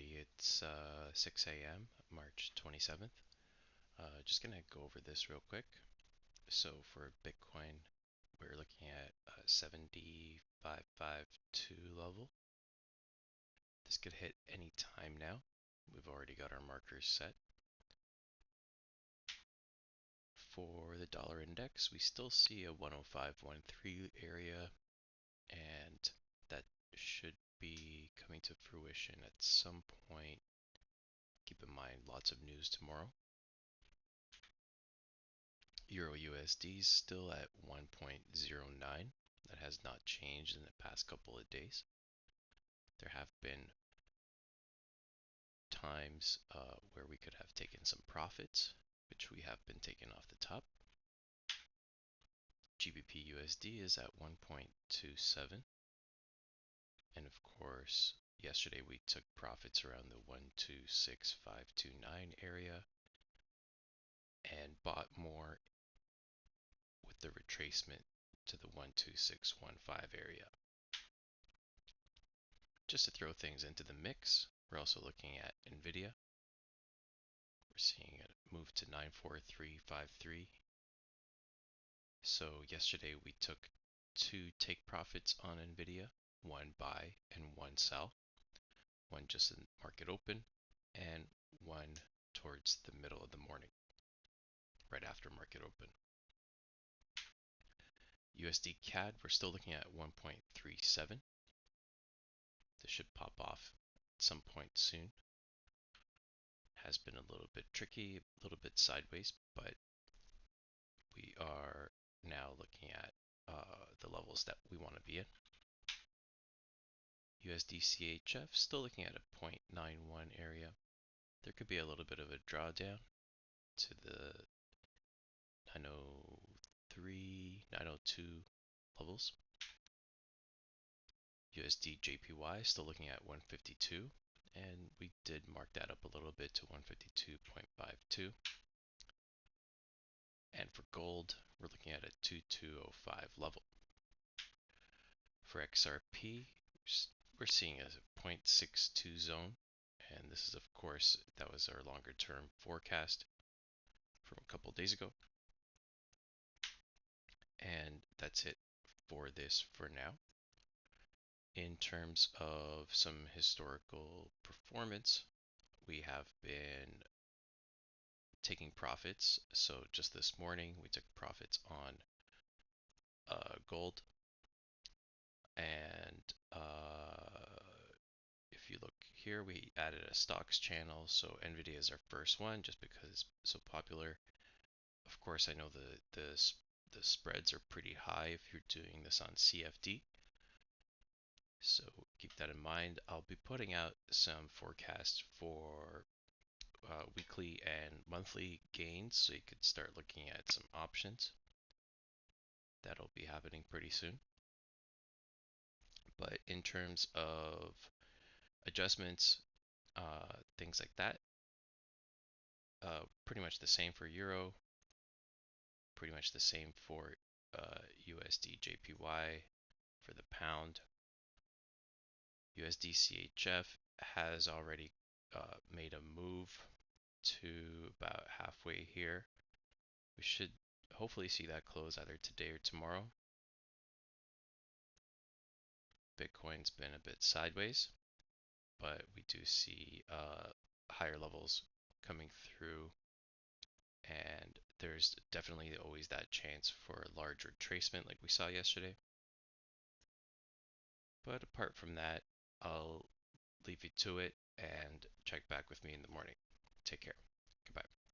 everybody. It's 6 a.m., March 27th. Just gonna go over this real quick. So for Bitcoin, we're looking at 7552 level. This could hit any time now. We've already got our markers set. For the dollar index, we still see a 105.13 area, and that should be coming to fruition at some point. Keep in mind, lots of news tomorrow. EURUSD is still at 1.09. That has not changed in the past couple of days. There have been times where we could have taken some profits, which we have been taken off the top. GBPUSD is at 1.27. And of course, yesterday we took profits around the 126,529 area and bought more with the retracement to the 12615 area. Just to throw things into the mix, we're also looking at NVIDIA. We're seeing it move to 94353. So yesterday we took two take profits on NVIDIA, one buy and one sell. One just in market open and one towards the middle of the morning, right after market open. USD CAD, we're still looking at 1.37. This should pop off at some point soon. Has been a little bit tricky, a little bit sideways, but we are now looking at the levels that we want to be in. USD CHF, still looking at a 0.91 area. There could be a little bit of a drawdown to the 903, 902 levels. USD JPY still looking at 152, and we did mark that up a little bit to 152.52. And for gold, we're looking at a 2205 level. For XRP, we're seeing a 0.62 zone, and this is, of course, that was our longer term forecast from a couple days ago. And that's it for this for now. In terms of some historical performance, we have been taking profits. So just this morning, we took profits on gold. And if you look here, we added a stocks channel. So NVIDIA is our first one just because it's so popular. Of course, I know the spreads are pretty high if you're doing this on CFD. So keep that in mind. I'll be putting out some forecasts for weekly and monthly gains, so you could start looking at some options. That'll be happening pretty soon. But in terms of adjustments, things like that, pretty much the same for Euro, pretty much the same for USD JPY, for the pound. USD CHF has already made a move to about halfway here. We should hopefully see that close either today or tomorrow. Bitcoin's been a bit sideways, but we do see higher levels coming through, and there's definitely always that chance for a larger retracement like we saw yesterday. But apart from that, I'll leave you to it and check back with me in the morning. Take care. Goodbye.